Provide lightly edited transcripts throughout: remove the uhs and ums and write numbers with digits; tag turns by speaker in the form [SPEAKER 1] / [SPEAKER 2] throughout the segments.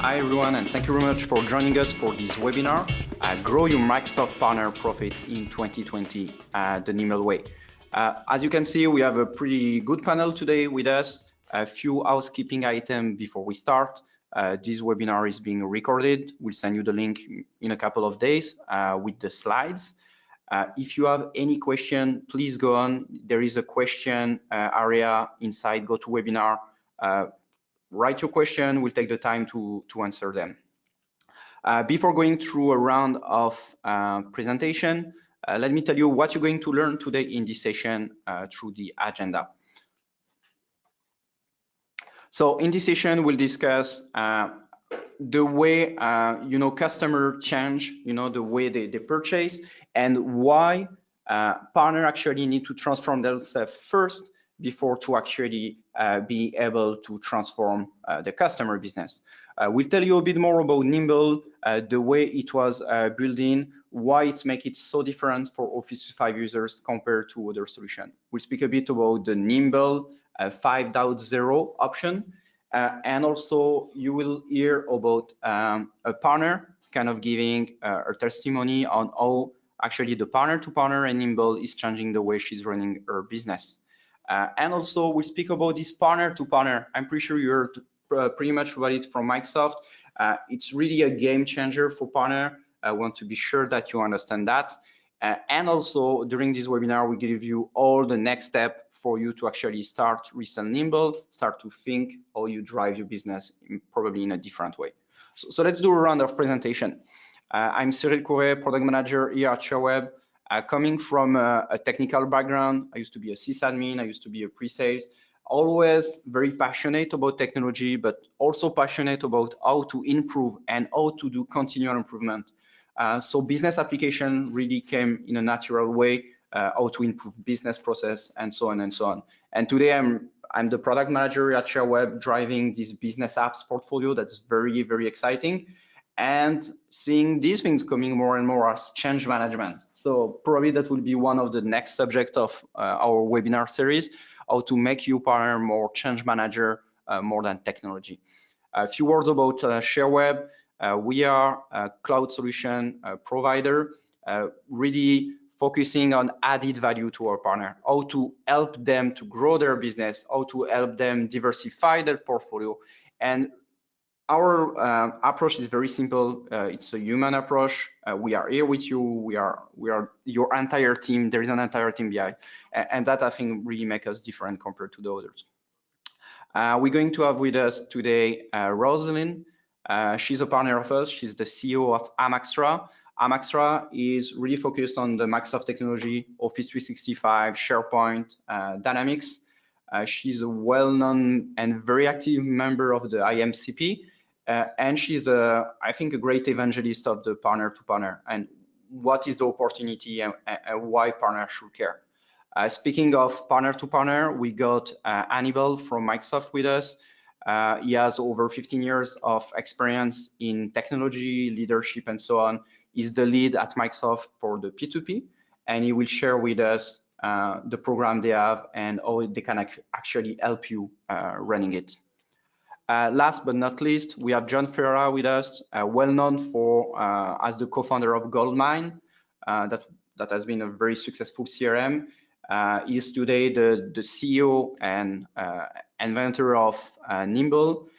[SPEAKER 1] Hi everyone, and thank you very much for joining us for this webinar, Grow Your Microsoft Partner Profit in 2020, the Nimble way. As you can see, we have a pretty good panel today with us. A few housekeeping items before we start. This webinar is being recorded. We'll send you the link in a couple of days with the slides. If you have any question, please go on. There is a question area inside GoToWebinar. Write your question, we'll take the time to answer them. Before going through a round of presentation, let me tell you what you're going to learn today in this session through the agenda. So in this session, we'll discuss the way customer change, the way they purchase, and why partners actually need to transform themselves first before to actually be able to transform the customer business. We'll tell you a bit more about Nimble, the way it was building, why it makes it so different for Office 365 users compared to other solutions. We'll speak a bit about the Nimble 5.0 option, and also you will hear about a partner kind of giving a testimony on how actually the partner-to-partner and Nimble is changing the way she's running her business. And also we'll speak about this partner-to-partner. I'm pretty sure you heard pretty much about it from Microsoft. It's really a game changer for partner. I want to be sure that you understand that. And also during this webinar, we give you all the next step for you to actually start resell Nimble, start to think how you drive your business probably in a different way. So let's do a round of presentation. I'm Cyril Couret, product manager here at Sherweb. Coming from a technical background, I used to be a sysadmin, I used to be a pre-sales, always very passionate about technology, but also passionate about how to improve and how to do continual improvement. So business application really came in a natural way, how to improve business process and so on and so on. And today I'm the product manager at Sherweb, driving this business apps portfolio that's very, very exciting, and seeing these things coming more and more as change management. So probably that will be one of the next subject of our webinar series, how to make you partner more change manager more than technology. A few words about Sherweb. We are a cloud solution provider, really focusing on added value to our partner, how to help them to grow their business, how to help them diversify their portfolio. And our approach is very simple. It's a human approach. We are here with you. We are your entire team. There is an entire team behind, and that I think really makes us different compared to the others. We're going to have with us today Rosalind. She's a partner of us. She's the CEO of Amaxra. Amaxra is really focused on the Microsoft technology, Office 365, SharePoint, Dynamics. She's a well-known and very active member of the MSP, and she's I think a great evangelist of the partner-to-partner and what is the opportunity and why partners should care. Speaking of partner-to-partner, we got Hannibal from Microsoft with us. He has over 15 years of experience in technology, leadership, and so on. He's the lead at Microsoft for the P2P, and he will share with us the program they have and how they can actually help you running it. Last but not least, we have John Ferreira with us, well known for as the co-founder of Goldmine, that has been a very successful CRM. He is today the CEO and inventor of Nimble.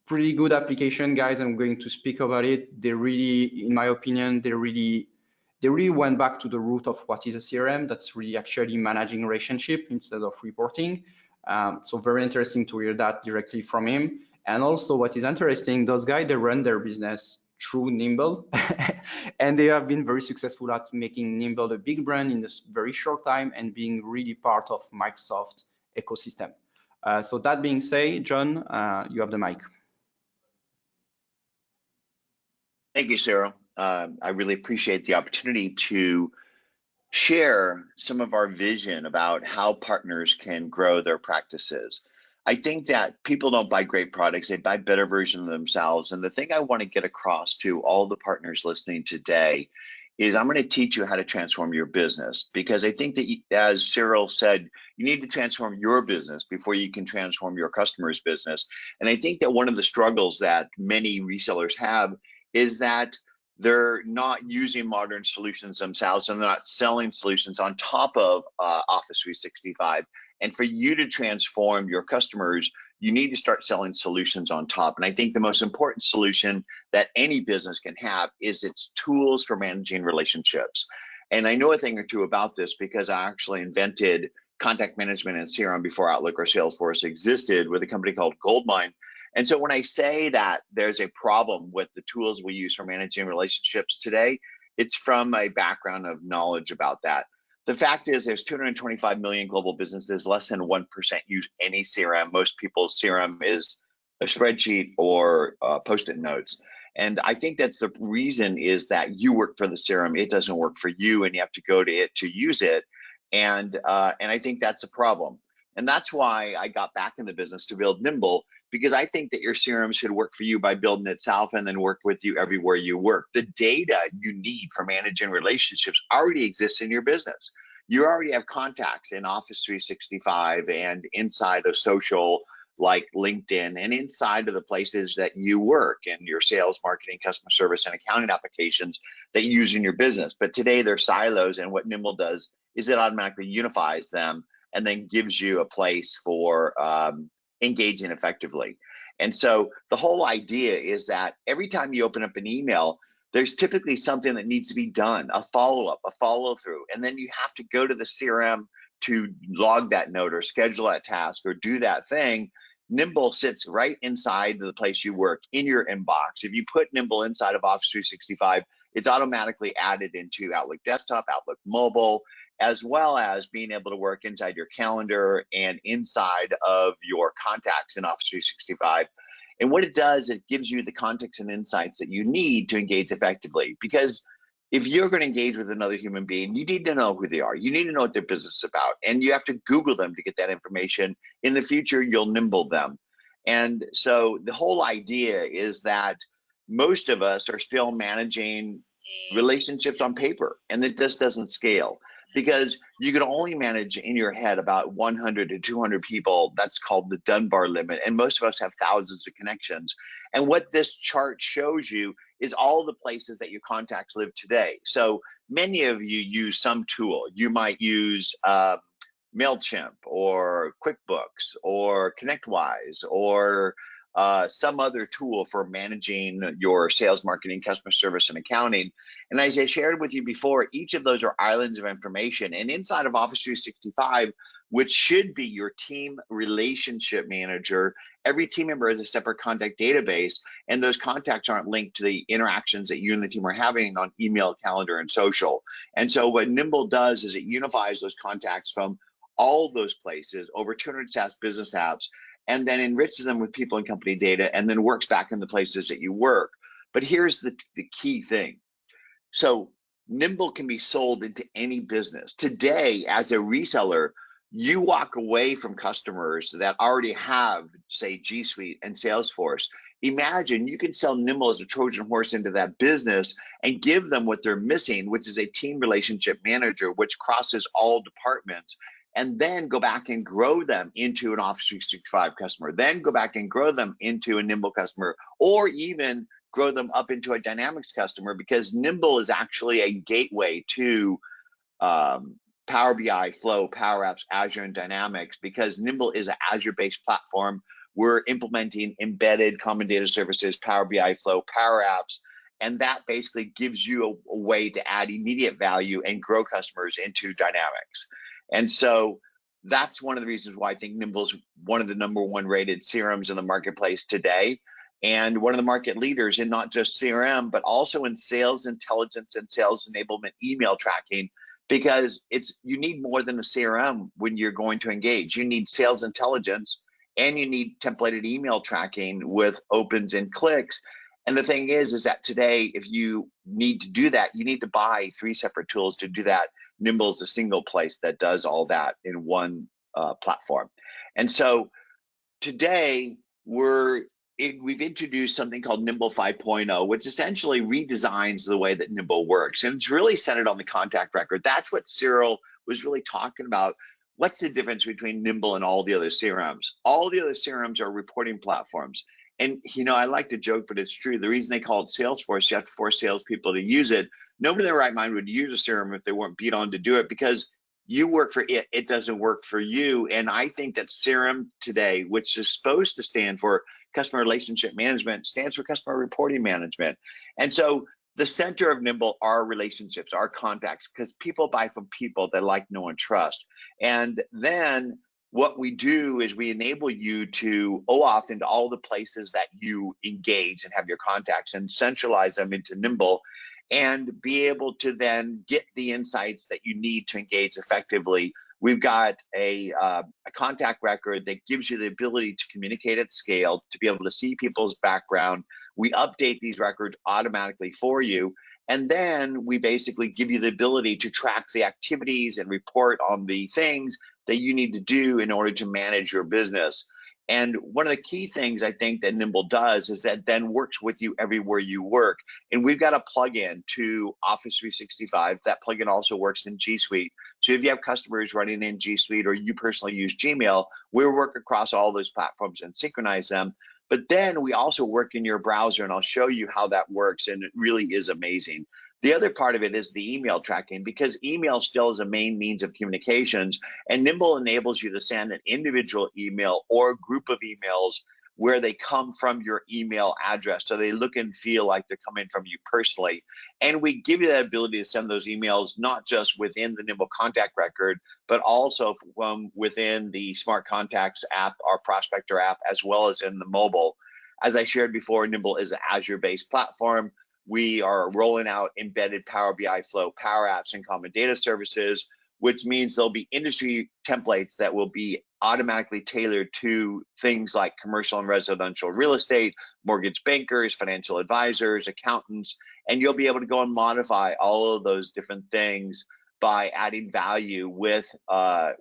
[SPEAKER 1] Pretty good application, guys. I'm going to speak about it. They really, in my opinion, they really went back to the root of what is a CRM. That's really actually managing relationship instead of reporting. So very interesting to hear that directly from him. And also what is interesting, those guys, they run their business through Nimble and they have been very successful at making Nimble a big brand in this very short time and being really part of Microsoft ecosystem. So that being said, John, you have the mic.
[SPEAKER 2] Thank you, Cyril. I really appreciate the opportunity to share some of our vision about how partners can grow their practices. I think that people don't buy great products, they buy better versions of themselves. And the thing I want to get across to all the partners listening today is I'm going to teach you how to transform your business, because I think that, as Cyril said, you need to transform your business before you can transform your customer's business. And I think that one of the struggles that many resellers have is that they're not using modern solutions themselves, and they're not selling solutions on top of Office 365. And for you to transform your customers, you need to start selling solutions on top. And I think the most important solution that any business can have is its tools for managing relationships. And I know a thing or two about this because I actually invented contact management and CRM before Outlook or Salesforce existed with a company called Goldmine. And so when I say that there's a problem with the tools we use for managing relationships today, it's from a background of knowledge about that. The fact is, there's 225 million global businesses. Less than 1% use any CRM. Most people's CRM is a spreadsheet or post-it notes. And I think that's the reason, is that you work for the CRM. It doesn't work for you, and you have to go to it to use it. And I think that's a problem. And that's why I got back in the business to build Nimble, because I think that your CRM should work for you by building itself and then work with you everywhere you work. The data you need for managing relationships already exists in your business. You already have contacts in Office 365 and inside of social like LinkedIn, and inside of the places that you work, and your sales, marketing, customer service, and accounting applications that you use in your business. But today they're silos, and what Nimble does is it automatically unifies them and then gives you a place for engaging effectively. And so the whole idea is that every time you open up an email, there's typically something that needs to be done, a follow-up, a follow-through, and then you have to go to the CRM to log that note or schedule that task or do that thing. Nimble sits right inside the place you work in your inbox. If you put Nimble inside of Office 365, it's automatically added into Outlook Desktop, Outlook Mobile, as well as being able to work inside your calendar and inside of your contacts in Office 365. And what it does, it gives you the context and insights that you need to engage effectively. Because if you're going to engage with another human being, you need to know who they are. You need to know what their business is about. And you have to Google them to get that information. In the future, you'll Nimble them. And so the whole idea is that most of us are still managing relationships on paper, and it just doesn't scale. Because you can only manage in your head about 100 to 200 people. That's called the Dunbar limit. And most of us have thousands of connections. And what this chart shows you is all the places that your contacts live today. So many of you use some tool. You might use MailChimp or QuickBooks or ConnectWise or some other tool for managing your sales, marketing, customer service, and accounting. And as I shared with you before, each of those are islands of information. And inside of Office 365, which should be your team relationship manager, every team member has a separate contact database, and those contacts aren't linked to the interactions that you and the team are having on email, calendar, and social. And so what Nimble does is it unifies those contacts from all those places, over 200 SaaS business apps, and then enriches them with people and company data, and then works back in the places that you work. But here's the key thing. So Nimble can be sold into any business. Today, as a reseller, you walk away from customers that already have, say, G Suite and Salesforce. Imagine you can sell Nimble as a Trojan horse into that business and give them what they're missing, which is a team relationship manager, which crosses all departments, and then go back and grow them into an Office 365 customer, then go back and grow them into a Nimble customer, or even grow them up into a Dynamics customer, because Nimble is actually a gateway to Power BI, Flow, Power Apps, Azure, and Dynamics, because Nimble is an Azure-based platform. We're implementing embedded common data services, Power BI, Flow, Power Apps, and that basically gives you a way to add immediate value and grow customers into Dynamics. And so that's one of the reasons why I think Nimble's one of the #1 rated CRMs in the marketplace today, and one of the market leaders in not just CRM, but also in sales intelligence and sales enablement email tracking, because you need more than a CRM when you're going to engage. You need sales intelligence, and you need templated email tracking with opens and clicks. And the thing is that today, if you need to do that, you need to buy 3 separate tools to do that. Nimble is a single place that does all that in one platform. And so today, we're we've introduced something called Nimble 5.0, which essentially redesigns the way that Nimble works. And it's really centered on the contact record. That's what Cyril was really talking about. What's the difference between Nimble and all the other CRMs? All the other CRMs are reporting platforms. And, I like to joke, but it's true. The reason they call it Salesforce, you have to force salespeople to use it. Nobody in their right mind would use a CRM if they weren't beat on to do it, because you work for it, it doesn't work for you. And I think that CRM today, which is supposed to stand for customer relationship management, stands for customer reporting management. And so the center of Nimble are relationships, are contacts, because people buy from people that like, know, and trust. And then what we do is we enable you to OAuth into all the places that you engage and have your contacts, and centralize them into Nimble, and be able to then get the insights that you need to engage effectively. We've got a contact record that gives you the ability to communicate at scale, to be able to see people's background. We update these records automatically for you. And then we basically give you the ability to track the activities and report on the things that you need to do in order to manage your business. And one of the key things I think that Nimble does is that then works with you everywhere you work. And we've got a plugin to Office 365. That plugin also works in G Suite. So if you have customers running in G Suite, or you personally use Gmail, we work across all those platforms and synchronize them. But then we also work in your browser, and I'll show you how that works. And it really is amazing. The other part of it is the email tracking, because email still is a main means of communications, and Nimble enables you to send an individual email or group of emails where they come from your email address, so they look and feel like they're coming from you personally. And we give you that ability to send those emails not just within the Nimble contact record, but also from within the Smart Contacts app, our Prospector app, as well as in the mobile. As I shared before, Nimble is an Azure-based platform. We are rolling out embedded Power BI Flow, Power Apps, and Common Data Services, which means there'll be industry templates that will be automatically tailored to things like commercial and residential real estate, mortgage bankers, financial advisors, accountants, and you'll be able to go and modify all of those different things by adding value with our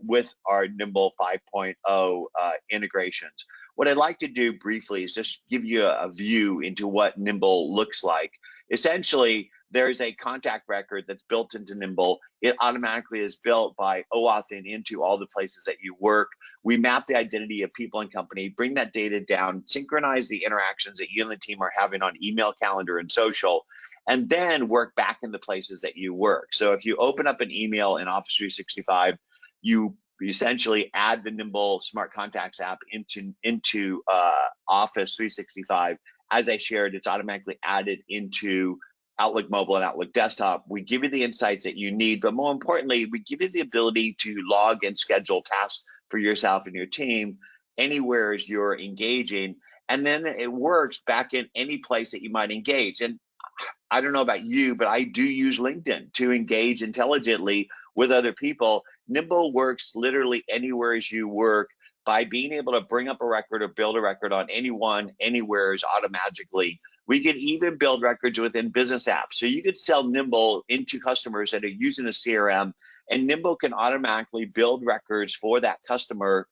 [SPEAKER 2] Nimble 5.0 integrations. What I'd like to do briefly is just give you a view into what Nimble looks like. Essentially, there's a contact record that's built into Nimble. It automatically is built by OAuthing into all the places that you work. We map the identity of people and company, bring that data down, synchronize the interactions that you and the team are having on email, calendar, and social, and then work back in the places that you work. So if you open up an email in Office 365, you essentially add the Nimble Smart Contacts app into Office 365. As I shared, it's automatically added into Outlook Mobile and Outlook Desktop. We give you the insights that you need, but more importantly, we give you the ability to log and schedule tasks for yourself and your team anywhere as you're engaging. And then it works back in any place that you might engage. And I don't know about you, but I do use LinkedIn to engage intelligently with other people. Nimble works literally anywhere as you work by being able to bring up a record or build a record on anyone, anywhere automatically. We could even build records within business apps. So you could sell Nimble into customers that are using a CRM, and Nimble can automatically build records for that customer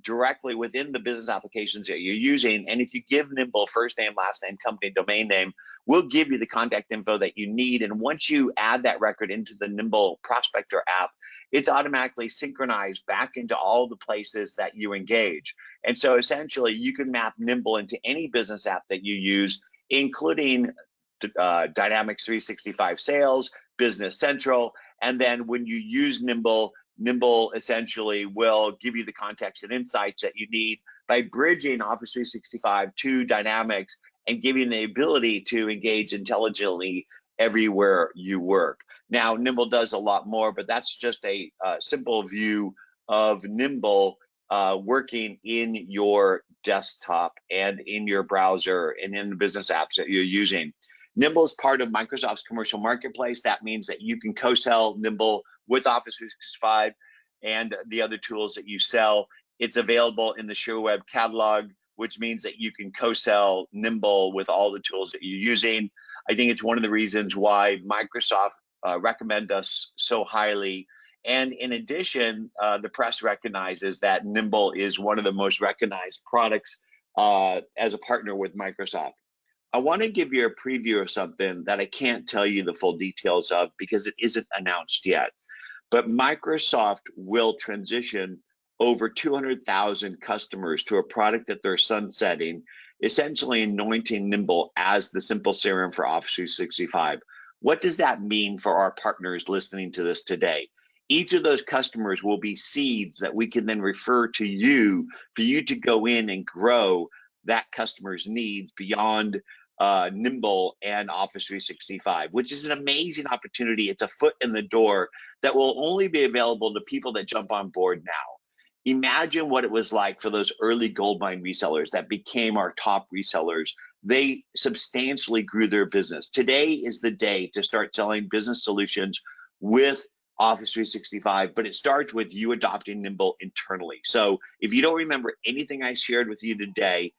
[SPEAKER 2] directly within the business applications that you're using. And if you give Nimble first name, last name, company, domain name, we'll give you the contact info that you need. And once you add that record into the Nimble Prospector app, it's automatically synchronized back into all the places that you engage. And so essentially you can map Nimble into any business app that you use, including Dynamics 365 Sales, Business Central. And then when you use Nimble, Nimble essentially will give you the context and insights that you need by bridging Office 365 to Dynamics and giving the ability to engage intelligently everywhere you work. Now, Nimble does a lot more, but that's just a simple view of Nimble working in your desktop and in your browser and in the business apps that you're using. Nimble is part of Microsoft's commercial marketplace. That means that you can co-sell Nimble with Office 365 and the other tools that you sell. It's available in the Sherweb catalog, which means that you can co-sell Nimble with all the tools that you're using. I think it's one of the reasons why Microsoft recommend us so highly. And in addition, the press recognizes that Nimble is one of the most recognized products as a partner with Microsoft. I want to give you a preview of something that I can't tell you the full details of because it isn't announced yet. But Microsoft will transition over 200,000 customers to a product that they're sunsetting, essentially anointing Nimble as the simple CRM for Office 365. What does that mean for our partners listening to this today? Each of those customers will be seeds that we can then refer to you for you to go in and grow that customer's needs beyond Nimble and Office 365, which is an amazing opportunity. It's a foot in the door that will only be available to people that jump on board now. Imagine what it was like for those early goldmine resellers that became our top resellers. They substantially grew their business. Today is the day to start selling business solutions with Office 365, but it starts with you adopting Nimble internally. So if you don't remember anything I shared with you today,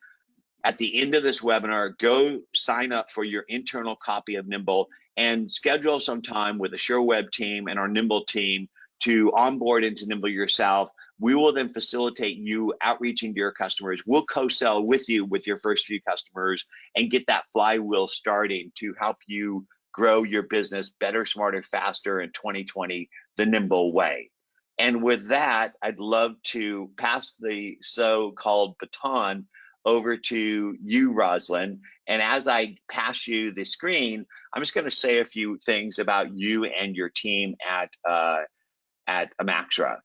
[SPEAKER 2] at the end of this webinar, go sign up for your internal copy of Nimble and schedule some time with the Sherweb team and our Nimble team to onboard into Nimble yourself. We will then facilitate you outreaching to your customers. We'll co-sell with you with your first few customers and get that flywheel starting to help you grow your business better, smarter, faster in 2020, the Nimble way. And with that, I'd love to pass the so-called baton over to you, Rosalind. And as I pass you the screen, I'm just going to say a few things about you and your team at Amaxra.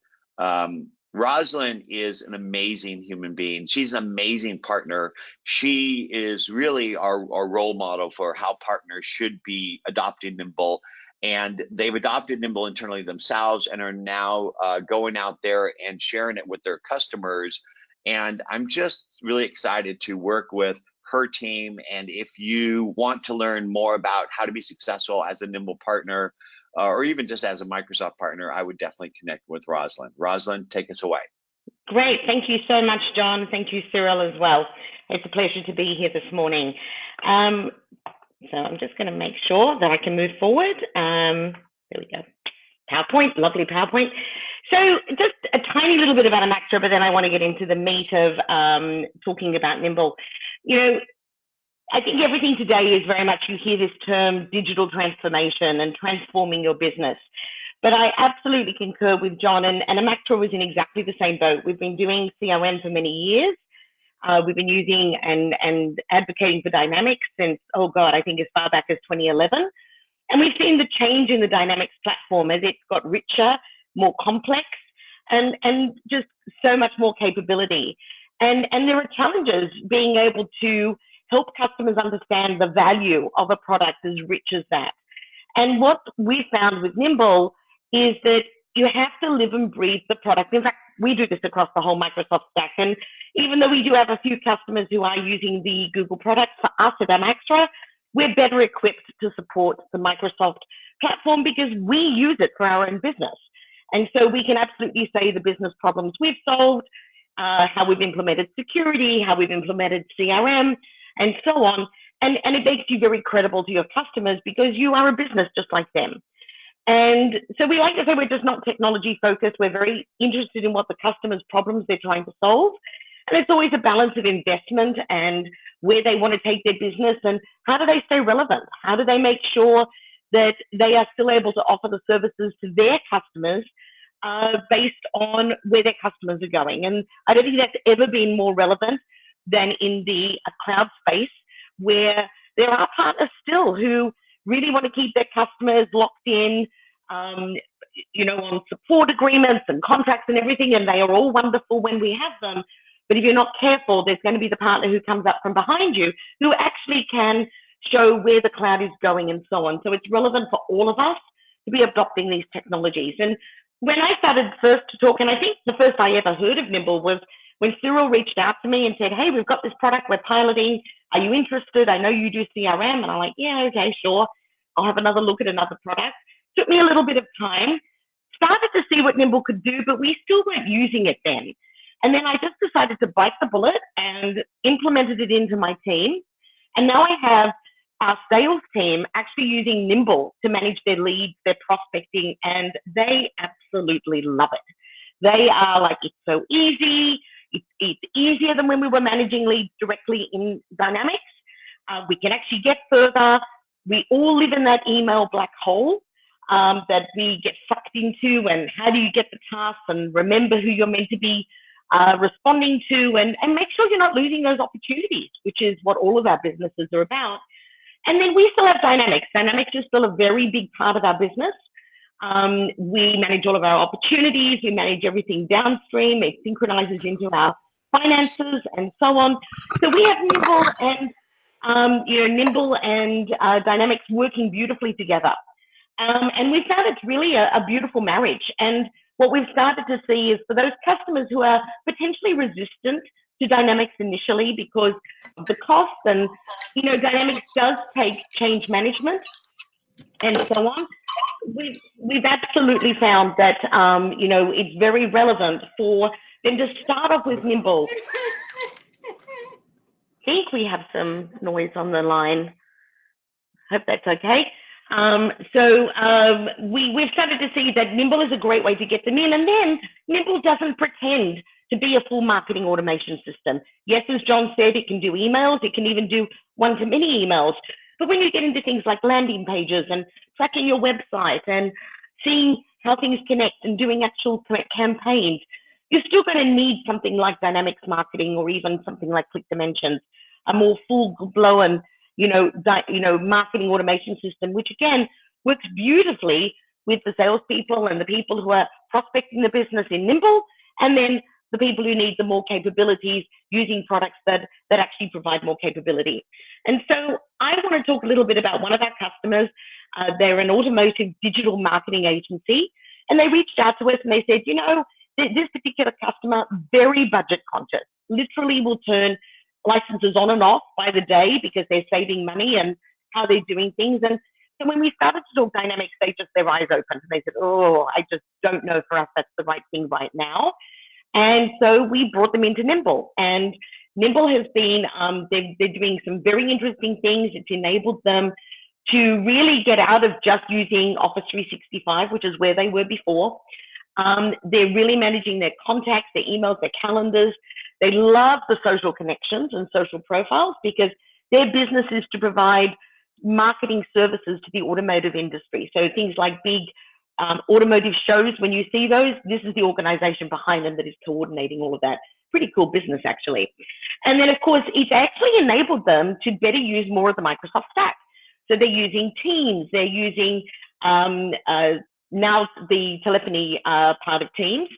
[SPEAKER 2] Rosalind is an amazing human being. She's an amazing partner. She is really our role model for how partners should be adopting Nimble. And they've adopted Nimble internally themselves and are now going out there and sharing it with their customers. And I'm just really excited to work with her team. And if you want to learn more about how to be successful as a Nimble partner, or even just as a Microsoft partner, I would definitely connect with Rosalind. Rosalind, take us away.
[SPEAKER 3] Great. Thank you so much, John. Thank you, Cyril, as well. It's a pleasure to be here this morning. So I'm just going to make sure that I can move forward. There we go. PowerPoint, lovely PowerPoint. So just a tiny little bit about Amaxra, but then I want to get into the meat of talking about Nimble. You know, I think everything today is very much, you hear this term digital transformation and transforming your business. But I absolutely concur with John, and Amaxra was in exactly the same boat. We've been doing CRM for many years. We've been using and advocating for Dynamics since, oh God, I think as far back as 2011. And we've seen the change in the Dynamics platform as it's got richer, more complex, and just so much more capability. And there are challenges being able to help customers understand the value of a product as rich as that. And what we found with Nimble is that you have to live and breathe the product. In fact, we do this across the whole Microsoft stack. And even though we do have a few customers who are using the Google products, for us at Amaxra, we're better equipped to support the Microsoft platform because we use it for our own business. And so we can absolutely say the business problems we've solved, how we've implemented security, how we've implemented CRM, and so on. And it makes you very credible to your customers because you are a business just like them. And so we like to say we're just not technology focused. We're very interested in what the customer's problems they're trying to solve. And it's always a balance of investment and where they want to take their business and how do they stay relevant? How do they make sure that they are still able to offer the services to their customers based on where their customers are going? And I don't think that's ever been more relevant than in the cloud space, where there are partners still who really want to keep their customers locked in, you know, on support agreements and contracts and everything, and they are all wonderful when we have them. But if you're not careful, there's going to be the partner who comes up from behind you who actually can show where the cloud is going and so on. So it's relevant for all of us to be adopting these technologies. And when I started first to talk, and I think the first I ever heard of Nimble was when Cyril reached out to me and said, hey, we've got this product we're piloting. Are you interested? I know you do CRM. And I'm like, yeah, okay, sure. I'll have another look at another product. Took me a little bit of time. Started to see what Nimble could do, but we still weren't using it then. And then I just decided to bite the bullet and implemented it into my team. And now I have our sales team actually using Nimble to manage their leads, their prospecting, and they absolutely love it. They are like, it's so easy. It's easier than when we were managing leads directly in Dynamics. We can actually get further. We all live in that email black hole that we get sucked into, and how do you get the tasks and remember who you're meant to be responding to, and make sure you're not losing those opportunities, which is what all of our businesses are about. And then we still have Dynamics. Dynamics is still a very big part of our business. We manage all of our opportunities. We manage everything downstream. It synchronizes into our finances and so on. So we have Nimble and Dynamics working beautifully together. And we found it's really a beautiful marriage. And what we've started to see is for those customers who are potentially resistant to Dynamics initially because of the cost, and Dynamics does take change management and so on. We've absolutely found that it's very relevant for them to start off with Nimble. I think we have some noise on the line. Hope that's okay. We've started to see that Nimble is a great way to get them in, and then Nimble doesn't pretend to be a full marketing automation system. Yes, as John said, it can do emails, it can even do one-to-many emails, but when you get into things like landing pages and tracking your website and seeing how things connect and doing actual campaigns, you're still going to need something like Dynamics Marketing or even something like Click Dimensions, a more full-blown marketing automation system, which again works beautifully with the salespeople and the people who are prospecting the business in Nimble, and then the people who need the more capabilities using products that actually provide more capability. And so I want to talk a little bit about one of our customers. They're an automotive digital marketing agency, and they reached out to us and they said, this particular customer, very budget conscious, literally will turn licenses on and off by the day because they're saving money and how they're doing things. And so when we started to talk Dynamics, their eyes opened and they said, I just don't know for us that's the right thing right now. And so we brought them into Nimble, and Nimble has been, they're doing some very interesting things. It's enabled them to really get out of just using Office 365, which is where they were before. They're really managing their contacts, their emails, their calendars. They love the social connections and social profiles because their business is to provide marketing services to the automotive industry. So things like big automotive shows, when you see those, this is the organization behind them that is coordinating all of that. Pretty cool business, actually. And then, of course, it's actually enabled them to better use more of the Microsoft stack. So they're using Teams, they're using now the telephony part of Teams,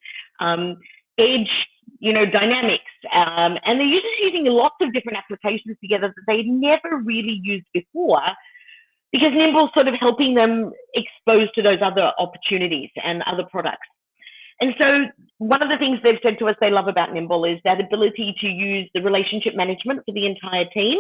[SPEAKER 3] Edge, Dynamics, and they're just using lots of different applications together that they'd never really used before, because Nimble's sort of helping them expose to those other opportunities and other products. And so one of the things they've said to us they love about Nimble is that ability to use the relationship management for the entire team,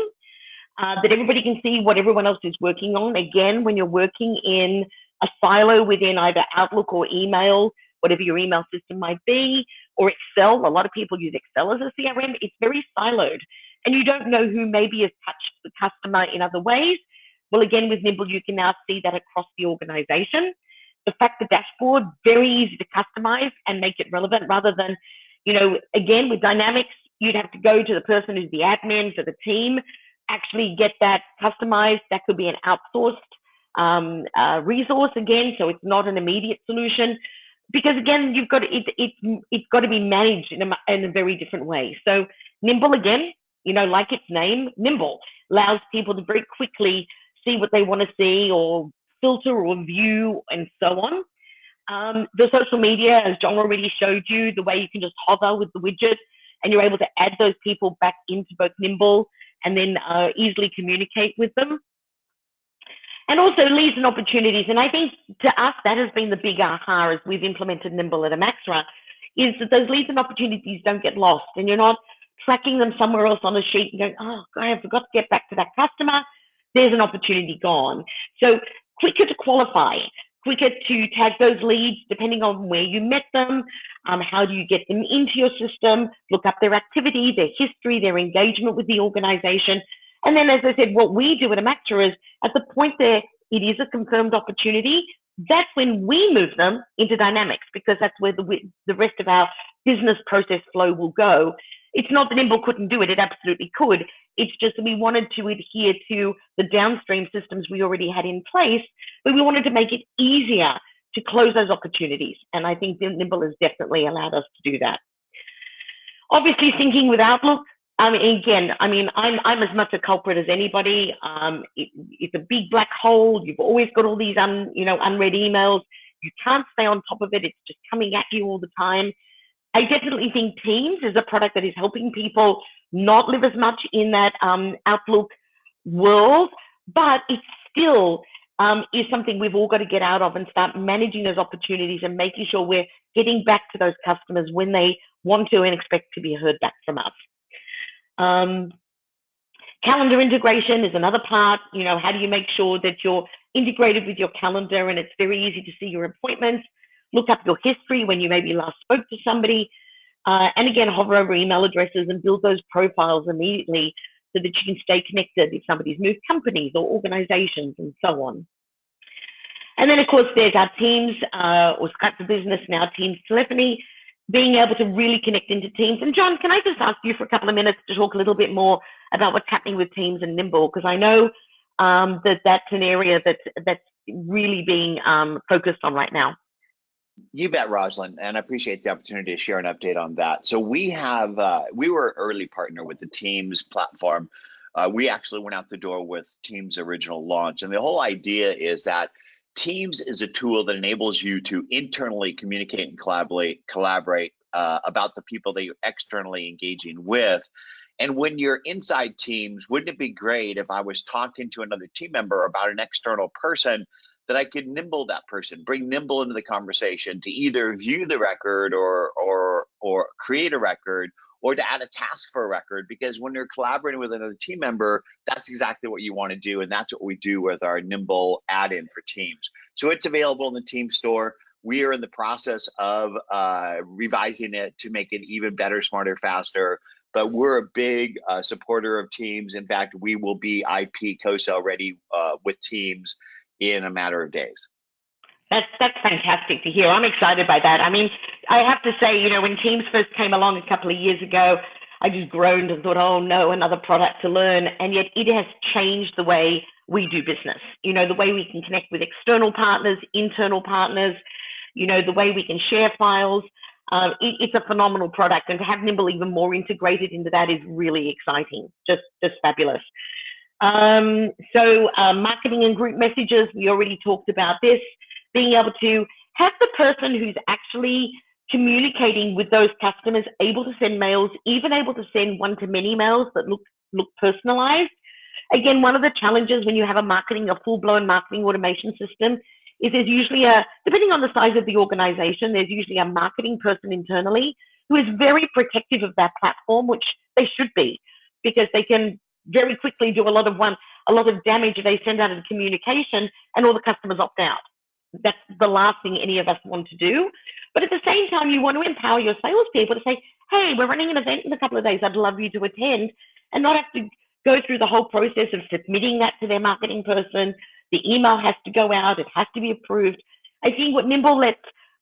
[SPEAKER 3] that everybody can see what everyone else is working on. Again, when you're working in a silo within either Outlook or email, whatever your email system might be, or Excel, a lot of people use Excel as a CRM, it's very siloed. And you don't know who maybe has touched the customer in other ways. Well, again, with Nimble, you can now see that across the organization. The fact the dashboard, very easy to customize and make it relevant rather than, again, with Dynamics, you'd have to go to the person who's the admin for the team, actually get that customized. That could be an outsourced resource again, so it's not an immediate solution. Because again, you've got it's got to be managed in a very different way. So Nimble, again, like its name, Nimble, allows people to very quickly see what they want to see or filter or view and so on. The social media, as John already showed you, the way you can just hover with the widget and you're able to add those people back into both Nimble and then easily communicate with them. And also leads and opportunities. And I think to us, that has been the big aha as we've implemented Nimble at Amaxra, is that those leads and opportunities don't get lost and you're not tracking them somewhere else on a sheet and going, oh, God, I forgot to get back to that customer. There's an opportunity gone. So quicker to qualify, quicker to tag those leads depending on where you met them, how do you get them into your system, look up their activity, their history, their engagement with the organization. And then, as I said, what we do at Amaxra is at the point there, it is a confirmed opportunity, that's when we move them into Dynamics, because that's where the rest of our business process flow will go. It's not that Nimble couldn't do it, it absolutely could. It's just that we wanted to adhere to the downstream systems we already had in place, but we wanted to make it easier to close those opportunities. And I think Nimble has definitely allowed us to do that. Obviously, syncing with Outlook. I'm as much a culprit as anybody. It's a big black hole. You've always got all these unread emails. You can't stay on top of it. It's just coming at you all the time. I definitely think Teams is a product that is helping people not live as much in that Outlook world, but it still is something we've all got to get out of and start managing those opportunities and making sure we're getting back to those customers when they want to and expect to be heard back from us. Calendar integration is another part. How do you make sure that you're integrated with your calendar and it's very easy to see your appointments? Look up your history when you maybe last spoke to somebody. And again, hover over email addresses and build those profiles immediately so that you can stay connected if somebody's moved companies or organizations and so on. And then, of course, there's our Teams or Skype for Business, now Teams telephony, being able to really connect into Teams. And John, can I just ask you for a couple of minutes to talk a little bit more about what's happening with Teams and Nimble? Because I know that's an area that's really being focused on right now.
[SPEAKER 2] You bet, Rosalind, and I appreciate the opportunity to share an update on that. So we were an early partner with the Teams platform. We actually went out the door with Teams' original launch, and the whole idea is that Teams is a tool that enables you to internally communicate and collaborate about the people that you're externally engaging with. And when you're inside Teams, wouldn't it be great if I was talking to another team member about an external person, that I could Nimble that person, bring Nimble into the conversation to either view the record or create a record, or to add a task for a record? Because when you're collaborating with another team member, that's exactly what you want to do. And that's what we do with our Nimble add-in for Teams. So it's available in the Teams store. We are in the process of revising it to make it even better, smarter, faster. But we're a big supporter of Teams. In fact, we will be IP co-sell ready with Teams in a matter of days.
[SPEAKER 3] That's fantastic to hear. I'm excited by that. I mean, I have to say, when Teams first came along a couple of years ago, I just groaned and thought, oh no, another product to learn. And yet it has changed the way we do business. The way we can connect with external partners, internal partners, the way we can share files. It's a phenomenal product, and to have Nimble even more integrated into that is really exciting. Just fabulous. So marketing and group messages, we already talked about this. Being able to have the person who's actually communicating with those customers able to send mails, even able to send one-to-many mails that look personalized. Again, one of the challenges when you have a full-blown marketing automation system is there's usually depending on the size of the organization, there's usually a marketing person internally who is very protective of that platform, which they should be, because they can very quickly do a lot of damage if they send out a communication and all the customers opt out. That's the last thing any of us want to do. But at the same time, you want to empower your salespeople to say, hey, we're running an event in a couple of days. I'd love you to attend, and not have to go through the whole process of submitting that to their marketing person. The email has to go out. It has to be approved. I think what Nimble lets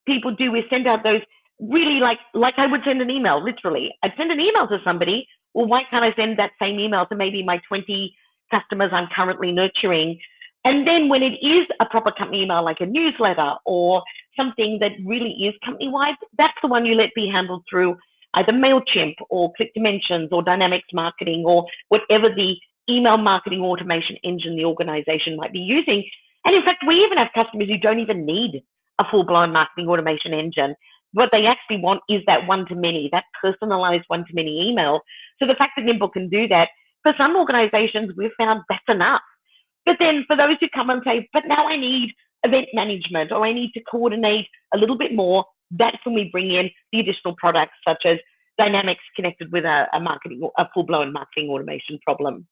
[SPEAKER 3] people do is send out those really like I would send an email, literally. I'd send an email to somebody. Well, why can't I send that same email to maybe my 20 customers I'm currently nurturing? And then when it is a proper company email, like a newsletter or something that really is company-wide, that's the one you let be handled through either MailChimp or ClickDimensions or Dynamics Marketing or whatever the email marketing automation engine the organization might be using. And in fact, we even have customers who don't even need a full-blown marketing automation engine. What they actually want is that one-to-many, that personalized one-to-many email. So the fact that Nimble can do that, for some organizations, we've found that's enough. But then for those who come and say, but now I need event management or I need to coordinate a little bit more, that's when we bring in the additional products such as Dynamics connected with a full-blown marketing automation problem.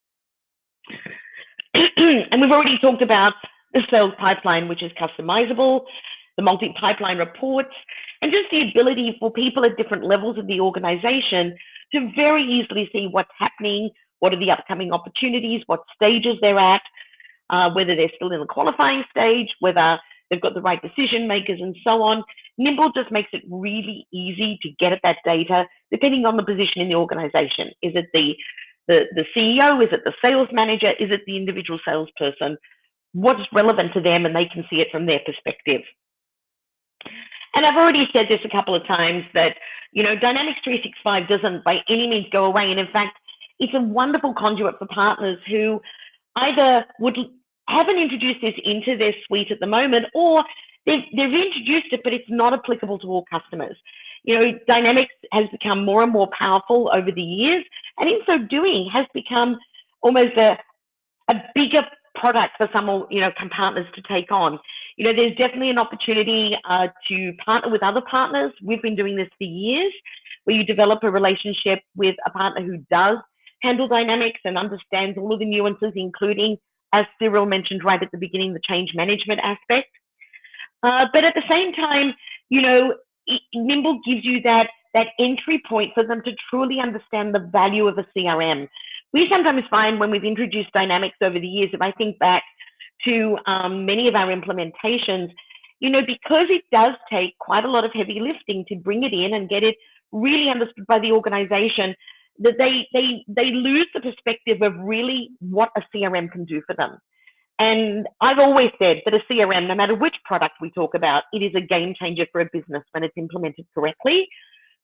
[SPEAKER 3] And we've already talked about the sales pipeline, which is customizable, the multi-pipeline reports, and just the ability for people at different levels of the organization to very easily see what's happening, what are the upcoming opportunities, what stages they're at, whether they're still in the qualifying stage, whether they've got the right decision makers and so on. Nimble just makes it really easy to get at that data, depending on the position in the organization. Is it the CEO? Is it the sales manager? Is it the individual salesperson? What's relevant to them, and they can see it from their perspective. And I've already said this a couple of times that, Dynamics 365 doesn't by any means go away. And in fact, it's a wonderful conduit for partners who either haven't introduced this into their suite at the moment, or they've introduced it, but it's not applicable to all customers. Dynamics has become more and more powerful over the years, and in so doing has become almost a bigger product for some, partners to take on. There's definitely an opportunity to partner with other partners. We've been doing this for years, where you develop a relationship with a partner who does handle Dynamics and understands all of the nuances, including, as Cyril mentioned right at the beginning, the change management aspect. But at the same time, Nimble gives you that entry point for them to truly understand the value of a CRM. We sometimes find when we've introduced Dynamics over the years, if I think back to many of our implementations, because it does take quite a lot of heavy lifting to bring it in and get it really understood by the organization, that they lose the perspective of really what a CRM can do for them. And I've always said that a CRM, no matter which product we talk about, it is a game changer for a business when it's implemented correctly.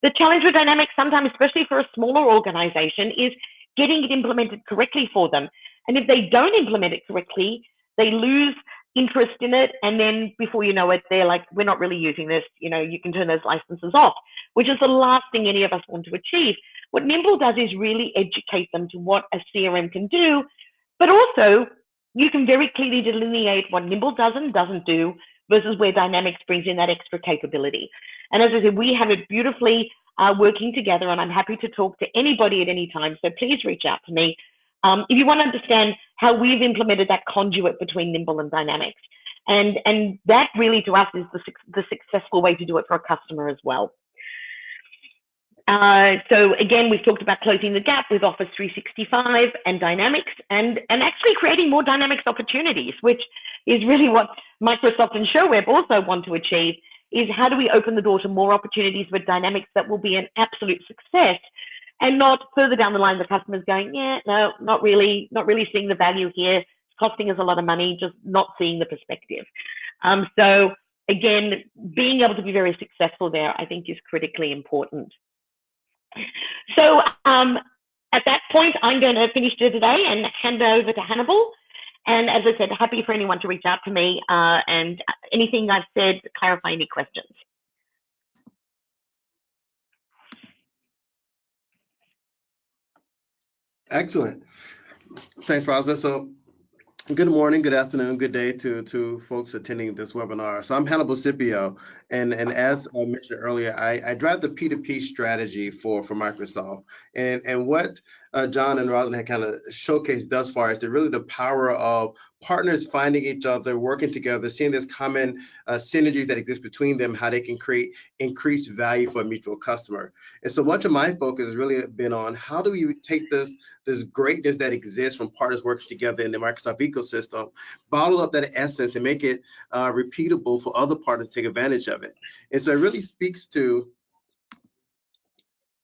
[SPEAKER 3] The challenge with Dynamics sometimes, especially for a smaller organization, is getting it implemented correctly for them. And if they don't implement it correctly, they lose interest in it. And then before you know it, they're like, we're not really using this. You can turn those licenses off, which is the last thing any of us want to achieve. What Nimble does is really educate them to what a CRM can do, but also you can very clearly delineate what Nimble does and doesn't do versus where Dynamics brings in that extra capability. And as I said, we have it beautifully working together, and I'm happy to talk to anybody at any time. So please reach out to me if you want to understand how we've implemented that conduit between Nimble and Dynamics. And that really, to us, is the successful way to do it for a customer as well. So again, we've talked about closing the gap with Office 365 and Dynamics, and actually creating more Dynamics opportunities, which is really what Microsoft and Sherweb also want to achieve, is how do we open the door to more opportunities with Dynamics that will be an absolute success, and not further down the line the customer's going, yeah, no, not really seeing the value here, it's costing us a lot of money, just not seeing the perspective. So again, being able to be very successful there, I think, is critically important. So at that point, I'm going to finish today and hand over to Hannibal. And as I said, happy for anyone to reach out to me and anything I've said, clarify any questions.
[SPEAKER 4] Excellent. Thanks, Rosalind. So good morning, good afternoon, good day to folks attending this webinar. So I'm Hannibal Scipio, and as I mentioned earlier, I drive the P2P strategy for Microsoft. And what John and Rosalind had kind of showcased thus far is really the power of partners finding each other, working together, seeing this common synergies that exist between them, how they can create increased value for a mutual customer. And so much of my focus has really been on how do we take this greatness that exists from partners working together in the Microsoft ecosystem, bottle up that essence and make it repeatable for other partners to take advantage of it. And so it really speaks to,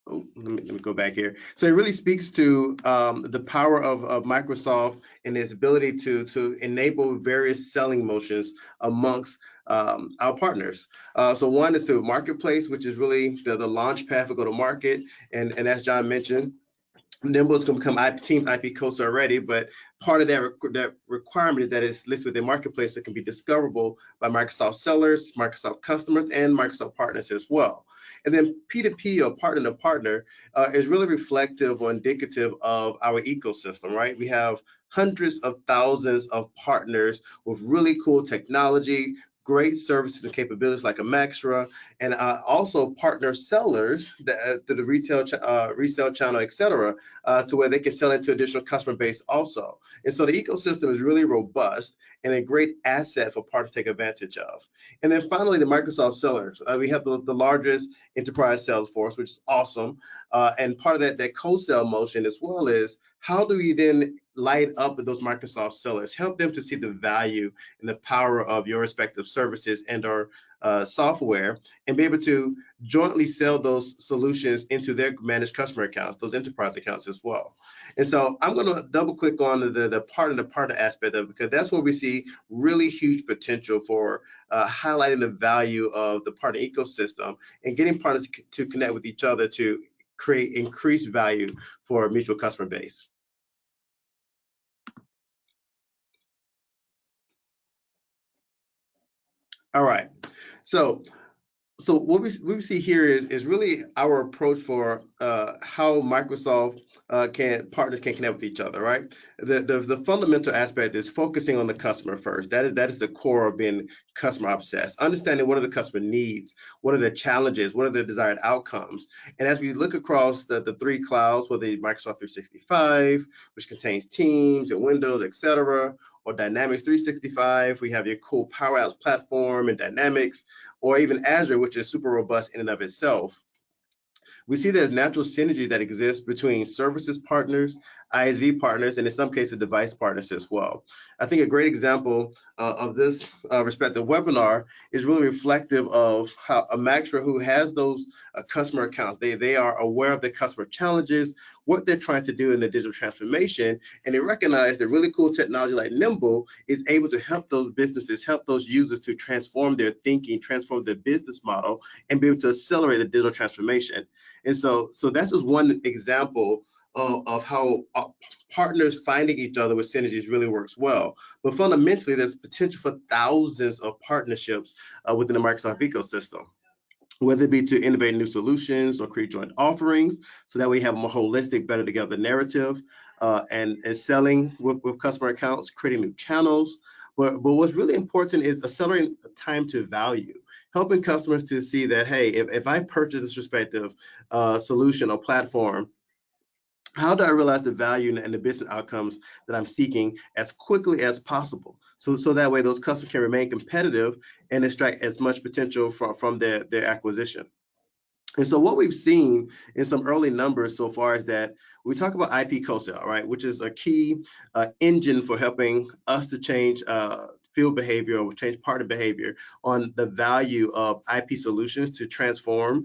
[SPEAKER 4] let me go back here. So it really speaks to the power of Microsoft and its ability to enable various selling motions amongst our partners. So one is the marketplace, which is really the launch pad for go-to-market. And as John mentioned, Nimble is going to become Team IP Coast already, but part of that requirement is that it's listed within Marketplace that can be discoverable by Microsoft sellers, Microsoft customers, and Microsoft partners as well. And then P2P, or partner to partner, is really reflective or indicative of our ecosystem, right? We have hundreds of thousands of partners with really cool technology, great services and capabilities like Amaxra, and also partner sellers to the resale channel, et cetera, to where they can sell into additional customer base also. And so the ecosystem is really robust and a great asset for partners to take advantage of. And then finally, the Microsoft sellers. We have the largest enterprise sales force, which is awesome. And part of that co-sell motion as well is how do we then light up with those Microsoft sellers, help them to see the value and the power of your respective services and or software, and be able to jointly sell those solutions into their managed customer accounts, those enterprise accounts as well. And so I'm going to double click on the partner aspect of it, because that's where we see really huge potential for highlighting the value of the partner ecosystem and getting partners to connect with each other to create increased value for a mutual customer base. All right, so what we see here is really our approach for how Microsoft partners can connect with each other, right? The fundamental aspect is focusing on the customer first. That is the core of being customer obsessed. Understanding what are the customer needs, what are the challenges, what are the desired outcomes. And as we look across the three clouds, whether it's Microsoft 365, which contains Teams and Windows, etc., or Dynamics 365, we have your cool Power Apps platform and Dynamics, or even Azure, which is super robust in and of itself. We see there's natural synergy that exists between services partners, ISV partners, and in some cases, device partners as well. I think a great example of this respective webinar is really reflective of how Amaxra, who has those customer accounts, they are aware of the customer challenges, what they're trying to do in the digital transformation, and they recognize that really cool technology like Nimble is able to help those businesses, help those users to transform their thinking, transform their business model, and be able to accelerate the digital transformation. And so that's just one example of how partners finding each other with synergies really works well. But fundamentally, there's potential for thousands of partnerships within the Microsoft ecosystem, whether it be to innovate new solutions or create joint offerings, so that we have a more holistic, better together narrative, and selling with customer accounts, creating new channels. But what's really important is accelerating time to value, helping customers to see that, hey, if I purchase this respective solution or platform, how do I realize the value and the business outcomes that I'm seeking as quickly as possible? So that way those customers can remain competitive and extract as much potential from their acquisition. And so what we've seen in some early numbers so far is that we talk about IP co-sell, right, which is a key engine for helping us to change field behavior or change partner behavior on the value of IP solutions to transform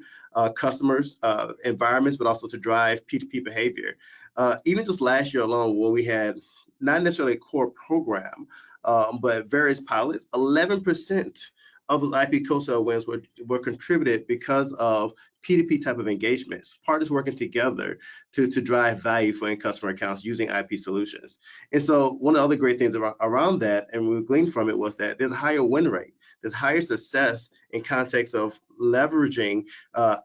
[SPEAKER 4] customers' environments, but also to drive P2P behavior. Even just last year alone, when we had not necessarily a core program, but various pilots, 11% of those IP co-sell wins were contributed because of P2P type of engagements, partners working together to drive value for end customer accounts using IP solutions. And so one of the other great things around that, and we gleaned from it, was that there's a higher win rate. There's higher success in context of leveraging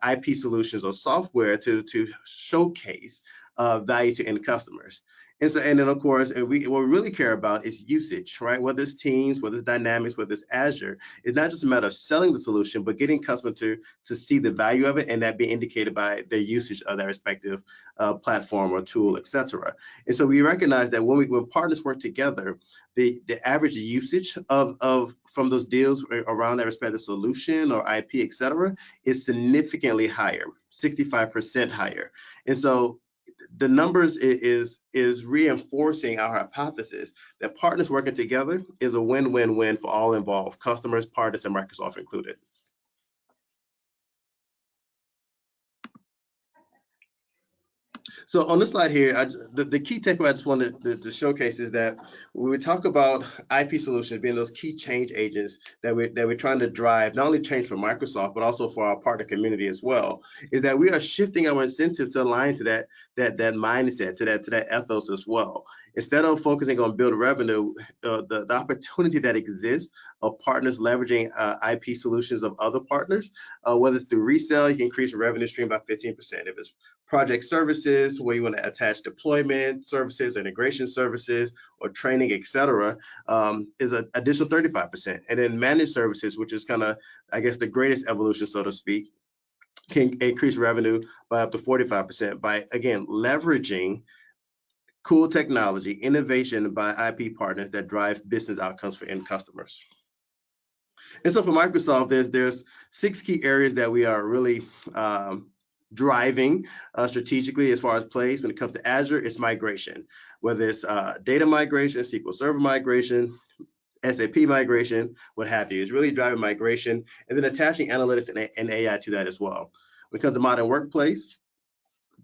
[SPEAKER 4] IP solutions or software to showcase value to end customers. And then of course, what we really care about is usage, right? Whether it's Teams, whether it's Dynamics, whether it's Azure, it's not just a matter of selling the solution, but getting customers to see the value of it, and that be indicated by their usage of their respective platform or tool, etc. And so we recognize that when partners work together, the average usage from those deals around that respective solution or IP, etc., is significantly higher, 65% higher. And so the numbers is reinforcing our hypothesis that partners working together is a win-win-win for all involved, customers, partners, and Microsoft included. So on this slide here, the key takeaway I just wanted to showcase is that when we talk about IP solutions being those key change agents that we're trying to drive, not only change for Microsoft, but also for our partner community as well, is that we are shifting our incentives to align to that mindset, to that ethos as well. Instead of focusing on build revenue, the opportunity that exists of partners leveraging IP solutions of other partners, whether it's through resale, you can increase your revenue stream by 15%. If it's project services, where you want to attach deployment services, integration services, or training, etc., is an additional 35%. And then managed services, which is kind of, I guess, the greatest evolution, so to speak, can increase revenue by up to 45% by, again, leveraging cool technology, innovation by IP partners that drive business outcomes for end customers. And so for Microsoft, there's 6 key areas that we are really driving strategically as far as plays. When it comes to Azure, it's migration, whether it's data migration, SQL Server migration, SAP migration, what have you. It's really driving migration and then attaching analytics and AI to that as well. When it comes to modern workplace,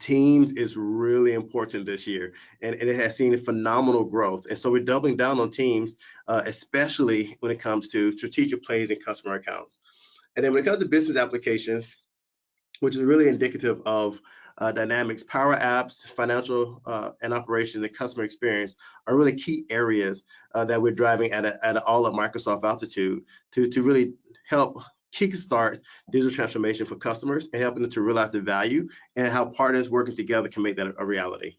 [SPEAKER 4] Teams is really important this year, and it has seen phenomenal growth. And so we're doubling down on Teams, especially when it comes to strategic plays and customer accounts. And then when it comes to business applications, which is really indicative of Dynamics, Power Apps, financial and operations, and customer experience are really key areas that we're driving at an all-up Microsoft altitude to really help kickstart digital transformation for customers and helping them to realize the value and how partners working together can make that a reality.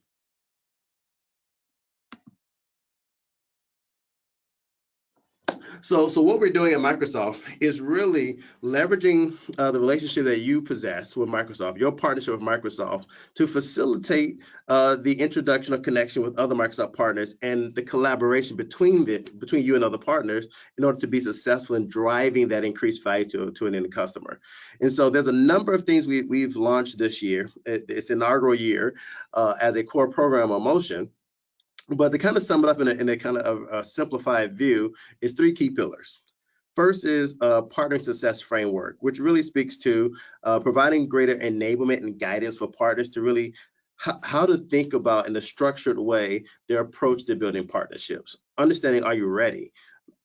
[SPEAKER 4] So what we're doing at Microsoft is really leveraging the relationship that you possess with Microsoft, your partnership with Microsoft, to facilitate the introduction of connection with other Microsoft partners and the collaboration between you and other partners in order to be successful in driving that increased value to an end customer. And so there's a number of things we've launched this year. It's inaugural year as a core program of Motion. But to kind of sum it up in a kind of a simplified view is 3 key pillars. First is a partner success framework, which really speaks to providing greater enablement and guidance for partners to really how to think about in a structured way their approach to building partnerships. Understanding, are you ready?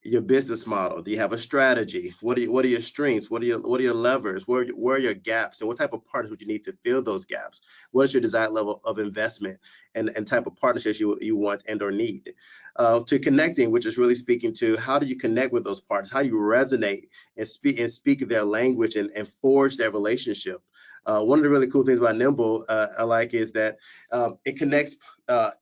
[SPEAKER 4] Your business model. Do you have a strategy? What are your strengths? What are your levers? Where are your gaps? And what type of partners would you need to fill those gaps? What is your desired level of investment and type of partnerships you want and or need? To connecting, which is really speaking to how do you connect with those partners? How do you resonate and speak their language and forge that relationship? One of the really cool things about Nimble I like is that it connects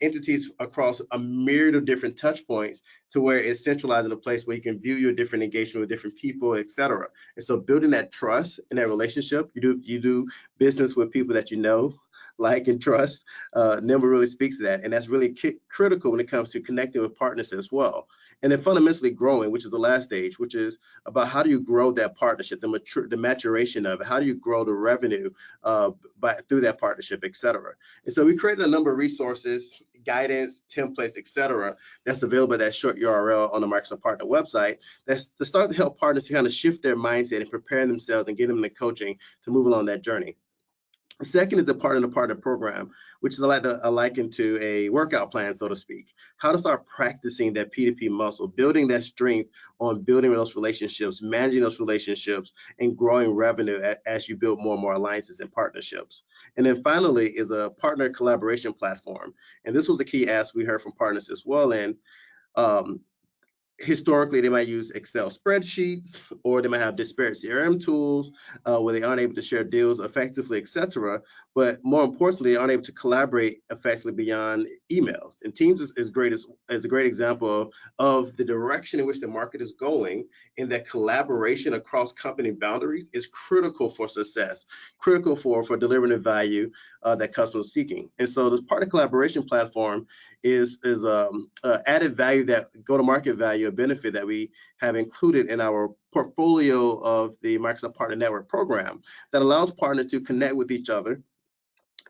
[SPEAKER 4] entities across a myriad of different touch points to where it's centralized in a place where you can view your different engagement with different people, et cetera. And so building that trust and that relationship, you do business with people that you know, like, and trust. Nimble really speaks to that. And that's really critical when it comes to connecting with partners as well. And then fundamentally growing, which is the last stage, which is about how do you grow that partnership, the maturation of it, how do you grow the revenue through that partnership, et cetera. And so we created a number of resources, guidance, templates, et cetera, that's available at that short URL on the Microsoft Partner website. That's to start to help partners to kind of shift their mindset and prepare themselves and get them the coaching to move along that journey. The second is the partner program, which is a liken to a workout plan, so to speak. How to start practicing that P2P muscle, building that strength on building those relationships, managing those relationships, and growing revenue as you build more and more alliances and partnerships. And then finally is a partner collaboration platform. And this was a key ask we heard from partners as well. And historically, they might use Excel spreadsheets, or they might have disparate CRM tools where they aren't able to share deals effectively, et cetera. But more importantly, they aren't able to collaborate effectively beyond emails. And Teams is a great example of the direction in which the market is going, and that collaboration across company boundaries is critical for success, critical for delivering the value that customers are seeking. And so this partner collaboration platform is added value, that go-to-market value, a benefit that we have included in our portfolio of the Microsoft Partner Network program that allows partners to connect with each other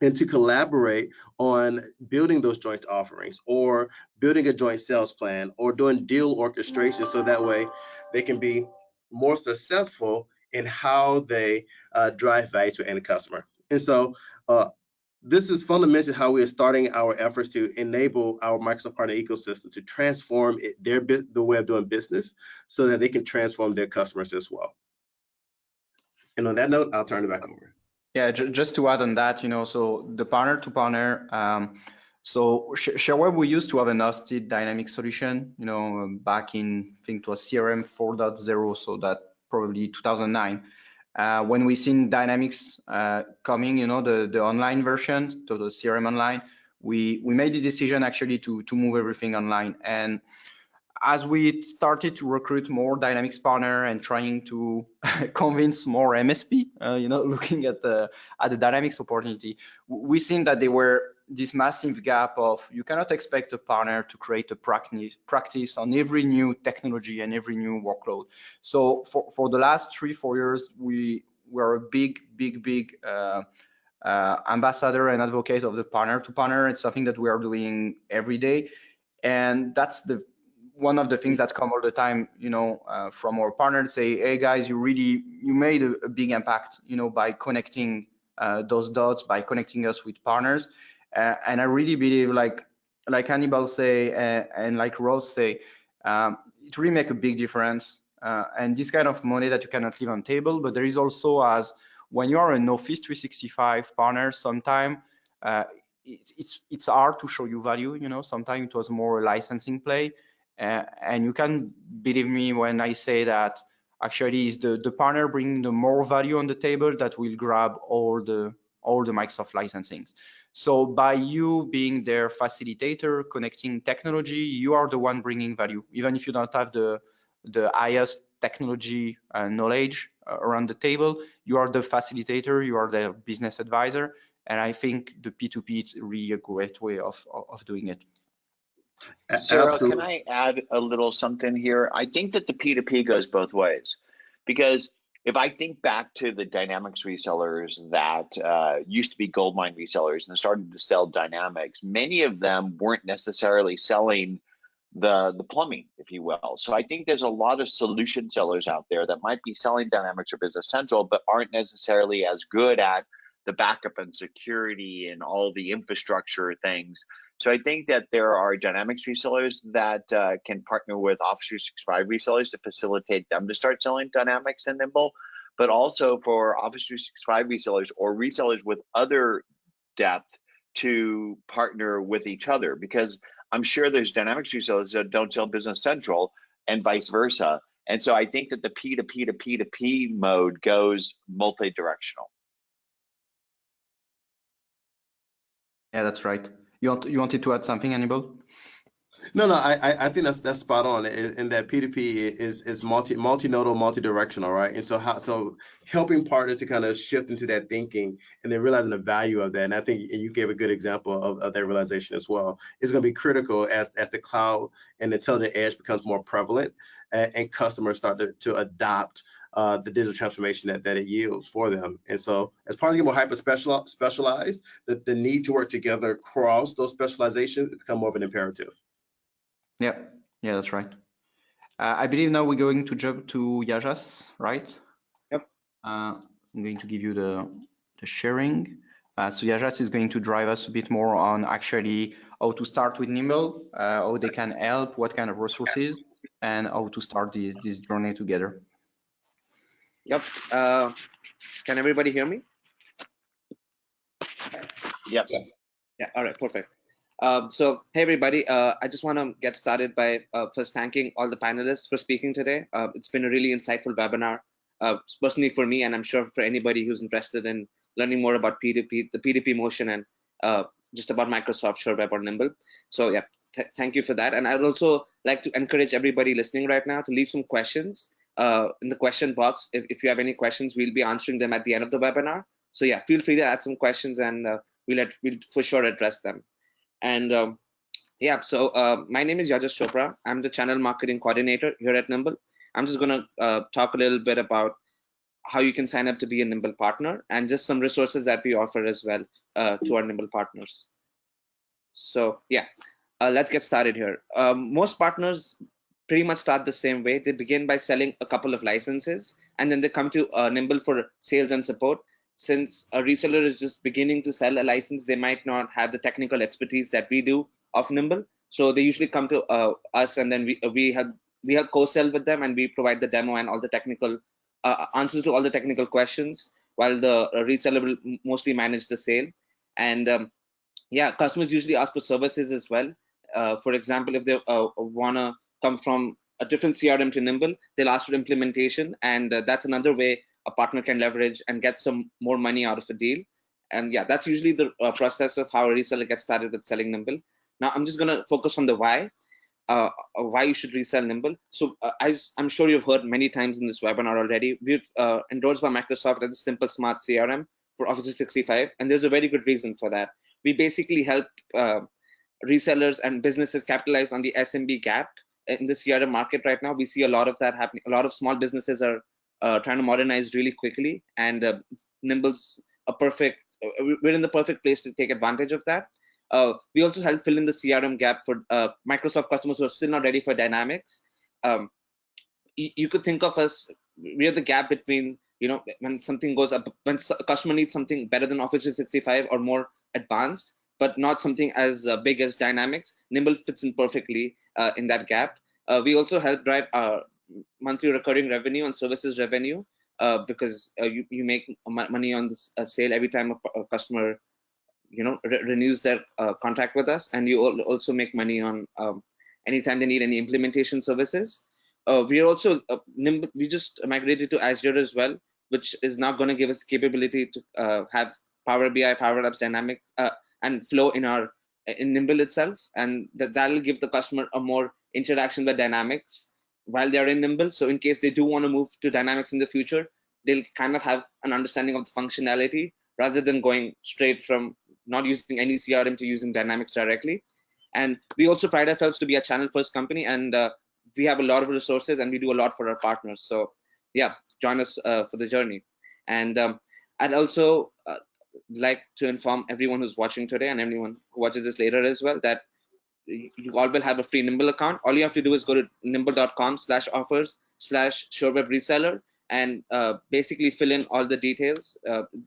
[SPEAKER 4] and to collaborate on building those joint offerings, or building a joint sales plan, or doing deal orchestration, so that way they can be more successful in how they drive value to end customer. And so this is fundamentally how we are starting our efforts to enable our Microsoft Partner ecosystem to transform the way of doing business, so that they can transform their customers as well. And on that note, I'll turn it back over.
[SPEAKER 1] Yeah, just to add on that, so the partner to partner, so Sherweb, we used to have an hosted Dynamics solution, back in, I think it was CRM 4.0, so that probably 2009. When we seen Dynamics coming, the online version, to the CRM Online, we made the decision actually to move everything online. And as we started to recruit more Dynamics partner and trying to convince more MSP, looking at the Dynamics opportunity, we seen that there were this massive gap of, you cannot expect a partner to create a practice on every new technology and every new workload. So for the last 3-4 years, we were a big ambassador and advocate of the partner to partner. It's something that we are doing every day, and that's one of the things that come all the time, from our partners. Say, hey guys, you made a big impact, by connecting those dots, by connecting us with partners. And I really believe, like Hannibal say, and like Rose say, it really make a big difference. And this kind of money that you cannot leave on table, but there is also, as when you are an Office 365 partner, sometimes it's hard to show you value. Sometimes it was more a licensing play, and you can believe me when I say that actually is the partner bringing the more value on the table that will grab all the Microsoft licensings. So by you being their facilitator, connecting technology, you are the one bringing value, even if you don't have the highest technology knowledge around the table. You are the facilitator, you are the business advisor, and I think the P2P is really a great way of doing it.
[SPEAKER 2] Sarah, can I add a little something here? I think that the P2P goes both ways, because if I think back to the Dynamics resellers that used to be Goldmine resellers and started to sell Dynamics, many of them weren't necessarily selling the plumbing, if you will. So I think there's a lot of solution sellers out there that might be selling Dynamics or Business Central, but aren't necessarily as good at the backup and security and all the infrastructure things. So I think that there are Dynamics resellers that can partner with Office 365 resellers to facilitate them to start selling Dynamics and Nimble, but also for Office 365 resellers or resellers with other depth to partner with each other, because I'm sure there's Dynamics resellers that don't sell Business Central and vice versa. And so I think that the P2P to P2P mode goes multi-directional.
[SPEAKER 1] Yeah, that's right. You wanted to add something, Hannibal?
[SPEAKER 4] No, I think that's spot on. And that P2P is multi-nodal, multi-directional, right? And so helping partners to kind of shift into that thinking and then realizing the value of that. And I think you gave a good example of that realization as well. It's going to be critical as the cloud and intelligent edge becomes more prevalent and customers start to adopt the digital transformation that it yields for them. And so as partners get more hyper specialized, the need to work together across those specializations become more of an imperative.
[SPEAKER 1] Yeah, that's right. I believe now we're going to jump to Yajas, right?
[SPEAKER 5] Yep.
[SPEAKER 1] I'm going to give you the sharing. So Yajas is going to drive us a bit more on actually how to start with Nimble, how they can help, what kind of resources, and how to start this journey together.
[SPEAKER 5] Yep. Can everybody hear me?
[SPEAKER 2] Yes.
[SPEAKER 5] Yeah. All right. Perfect. So, hey, everybody. I just want to get started by first thanking all the panelists for speaking today. It's been a really insightful webinar, personally for me, and I'm sure for anybody who's interested in learning more about P2P, the P2P motion, and just about Microsoft, Sherweb, or Nimble. So, yeah, thank you for that. And I'd also like to encourage everybody listening right now to leave some questions in the question box. If you have any questions, we'll be answering them at the end of the webinar. So, yeah, feel free to add some questions, and we'll for sure address them. And yeah, so my name is Yajas Chopra. I'm the channel marketing coordinator here at Nimble. I'm just going to talk a little bit about how you can sign up to be a Nimble partner and just some resources that we offer as well to our Nimble partners. So yeah, let's get started here. Most partners pretty much start the same way. They begin by selling a couple of licenses, and then they come to Nimble for sales and support. Since a reseller is just beginning to sell a license, they might not have the technical expertise that we do of Nimble. So they usually come to us, and then we help co-sell with them, and we provide the demo and all the technical answers to all the technical questions, while the reseller will mostly manage the sale. And yeah, customers usually ask for services as well. For example, if they want to come from a different CRM to Nimble, they'll ask for implementation, and that's another way a partner can leverage and get some more money out of a deal. And yeah, that's usually the process of how a reseller gets started with selling Nimble. Now, I'm just going to focus on the why you should resell Nimble. So as I'm sure you've heard many times in this webinar already, we've endorsed by Microsoft as a simple, smart CRM for Office 365, and there's a very good reason for that. We basically help resellers and businesses capitalize on the SMB gap in the CRM market right now. We see a lot of that happening. A lot of small businesses are trying to modernize really quickly, and Nimble's a perfect we're in the perfect place to take advantage of that. We also help fill in the CRM gap for Microsoft customers who are still not ready for Dynamics. You could think of us, we are the gap between, when something goes up, when a customer needs something better than Office 365 or more advanced, but not something as big as Dynamics. Nimble fits in perfectly in that gap. We also help drive monthly recurring revenue and services revenue, because you make money on this sale every time a customer renews their contract with us, and you also make money on anytime they need any implementation services. We are also Nimble, we just migrated to Azure as well, which is now going to give us the capability to have Power BI, Power Apps, Dynamics, and Flow in Nimble itself, and that'll give the customer a more interaction with Dynamics while they're in Nimble. So in case they do want to move to Dynamics in the future, they'll kind of have an understanding of the functionality rather than going straight from not using any CRM to using Dynamics directly. And we also pride ourselves to be a channel first company, and we have a lot of resources and we do a lot for our partners. So yeah, join us for the journey. And I'd also like to inform everyone who's watching today and anyone who watches this later as well that you all will have a free Nimble account. All you have to do is go to nimble.com/offers/Sherweb reseller and basically fill in all the details.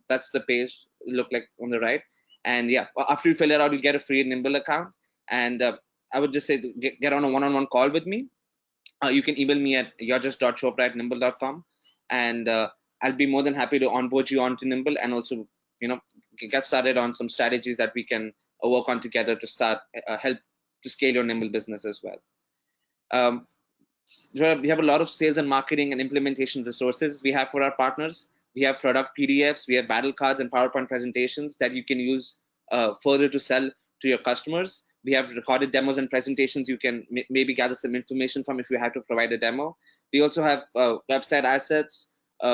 [SPEAKER 5] That's the page look like on the right. And yeah, after you fill it out, you get a free Nimble account. And I would just say get on a one-on-one call with me. You can email me at yajus.chopra@nimble.com, and I'll be more than happy to onboard you onto Nimble and also get started on some strategies that we can work on together to start help to scale your Nimble business as well. We have a lot of sales and marketing and implementation resources we have for our partners. We have product PDFs, we have battle cards and PowerPoint presentations that you can use further to sell to your customers. We have recorded demos and presentations you can maybe gather some information from if you have to provide a demo. We also have website assets,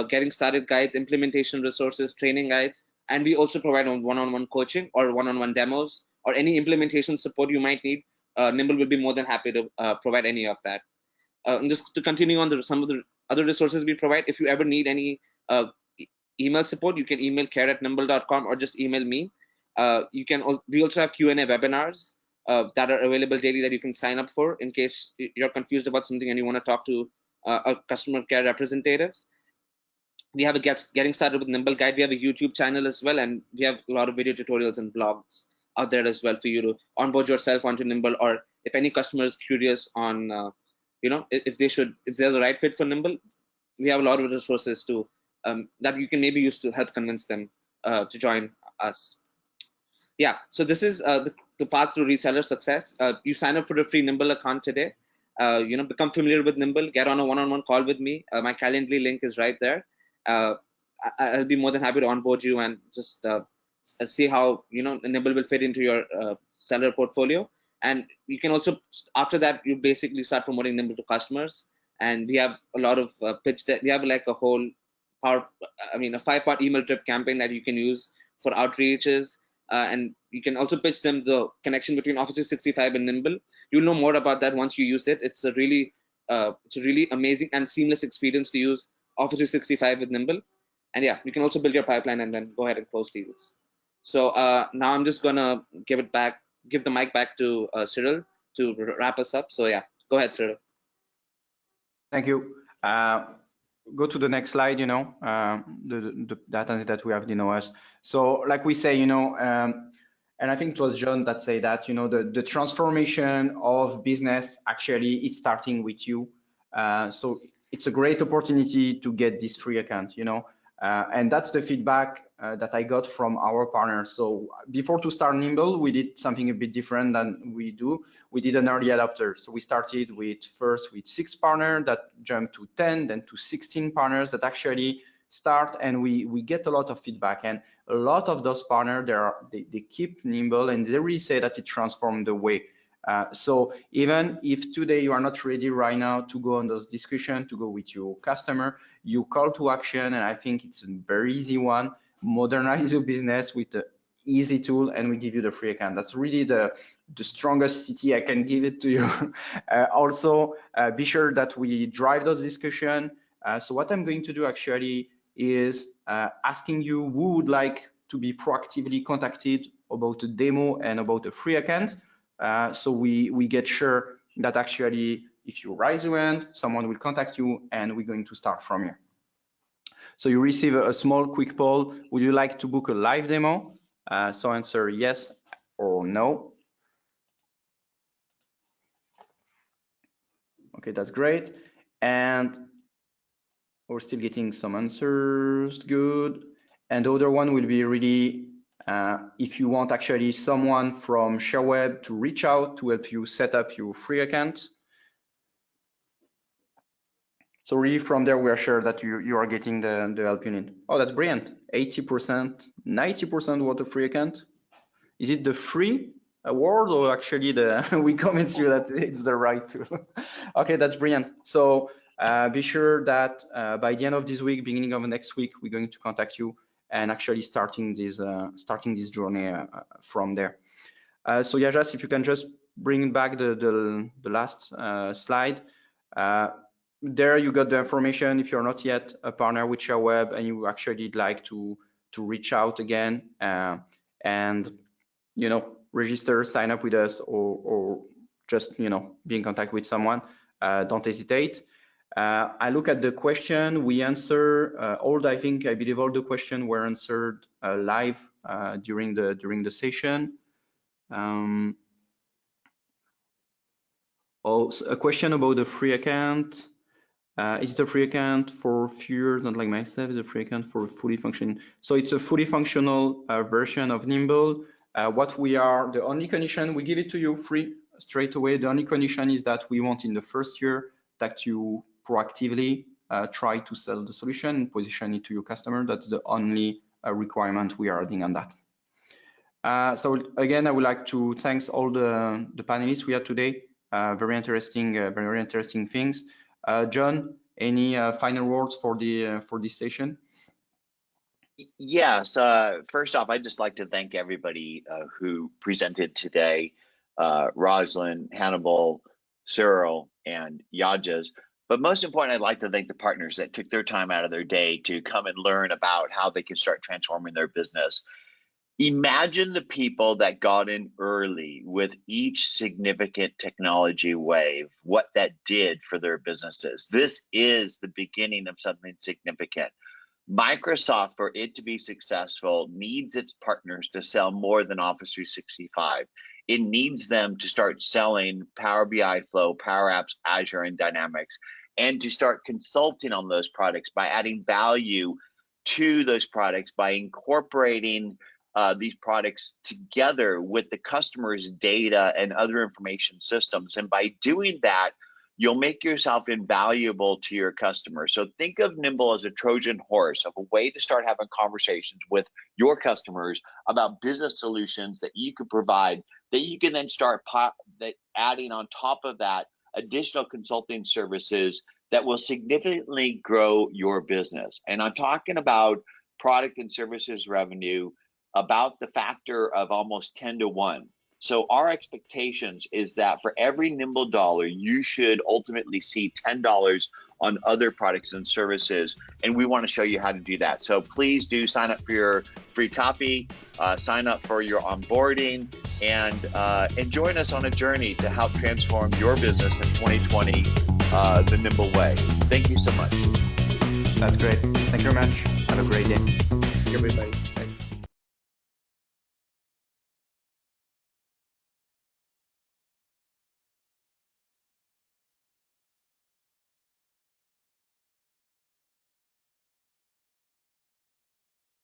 [SPEAKER 5] getting started guides, implementation resources, training guides, and we also provide one-on-one coaching or one-on-one demos or any implementation support you might need. Nimble will be more than happy to provide any of that. And just to continue on some of the other resources we provide, if you ever need any email support, you can email care@nimble.com or just email me. We also have Q&A webinars that are available daily that you can sign up for in case you're confused about something and you want to talk to a customer care representative. We have a getting started with Nimble guide. We have a YouTube channel as well, and we have a lot of video tutorials and blogs out there as well for you to onboard yourself onto Nimble, or if any customer is curious on if they're the right fit for Nimble, we have a lot of resources to that you can maybe use to help convince them to join us. Yeah, so this is the path to reseller success. You sign up for a free Nimble account today. Become familiar with Nimble, get on a one-on-one call with me. My Calendly link is right there. I'll be more than happy to onboard you and just see how Nimble will fit into your seller portfolio. And you can also, after that, you basically start promoting Nimble to customers. And we have a lot of pitch that we have like a whole a 5-part email drip campaign that you can use for outreaches. And you can also pitch them the connection between Office 365 and Nimble. You'll know more about that once you use it. It's a really amazing and seamless experience to use Office 365 with Nimble. And yeah, you can also build your pipeline and then go ahead and close deals. So now I'm just gonna give the mic back to Cyril to wrap us up. So yeah, go ahead, Cyril.
[SPEAKER 1] Thank you. Go to the next slide, the data that we have us. So like we say, and I think it was John that said that, the transformation of business actually is starting with you. So it's a great opportunity to get this free account, and that's the feedback that I got from our partners. So before to start Nimble, we did something a bit different than we do. We did an early adopter. So we started first with 6 partners that jumped to 10, then to 16 partners that actually start, and we get a lot of feedback. And a lot of those partners, they keep Nimble, and they really say that it transformed the way. So even if today you are not ready right now to go on those discussions, to go with your customer, you call to action, and I think it's a very easy one. Modernize your business with an easy tool, and we give you the free account. That's really the strongest CT I can give it to you. Also, be sure that we drive those discussions. So what I'm going to do actually is asking you who would like to be proactively contacted about a demo and about a free account. So we get sure that actually if you raise your hand, someone will contact you and we're going to start from here. So you receive a small quick poll. Would you like to book a live demo? So answer yes or no. Okay, that's great. And we're still getting some answers, good. And the other one will be really, if you want actually someone from Sherweb to reach out to help you set up your free account. So really from there, we are sure that you are getting the help you need. Oh, that's brilliant. 80%, 90% want a free account. Is it the free award or actually we convince you that it's the right tool? Okay, that's brilliant. So be sure that by the end of this week, beginning of next week, we're going to contact you and actually starting this journey from there. So Yajas, if you can just bring back the last slide. There you got the information. If you're not yet a partner with Sherweb and you actually like to reach out again and register, sign up with us, or just be in contact with someone, don't hesitate. I look at the question we answer. I believe all the questions were answered live during the session. Also, a question about the free account. Is it a free account for fewer, not like myself, is a free account for fully functioning? So it's a fully functional version of Nimble. The only condition, we give it to you free straight away. The only condition is that we want in the first year that you proactively try to sell the solution and position it to your customer. That's the only requirement we are adding on that. So again, I would like to thank all the panelists we had today. Very interesting things. John, any final words for this session?
[SPEAKER 2] Yes. First off, I'd just like to thank everybody who presented today, Rosalind, Hannibal, Cyril, and Yajas. But most important, I'd like to thank the partners that took their time out of their day to come and learn about how they can start transforming their business. Imagine the people that got in early with each significant technology wave, what that did for their businesses. This is the beginning of something significant. Microsoft, for it to be successful, needs its partners to sell more than Office 365. It needs them to start selling Power BI, Flow, Power Apps, Azure, and Dynamics, and to start consulting on those products by adding value to those products, by incorporating these products together with the customer's data and other information systems. And by doing that, you'll make yourself invaluable to your customers. So think of Nimble as a Trojan horse, of a way to start having conversations with your customers about business solutions that you could provide, that you can then start adding on top of that additional consulting services that will significantly grow your business. And I'm talking about product and services revenue about the factor of almost 10 to 1. So our expectations is that for every Nimble dollar, you should ultimately see $10 on other products and services. And we want to show you how to do that. So please do sign up for your free copy, sign up for your onboarding, and join us on a journey to help transform your business in 2020 the Nimble way. Thank you so much.
[SPEAKER 1] That's great. Thank you very much. Have a great day.
[SPEAKER 4] Everybody.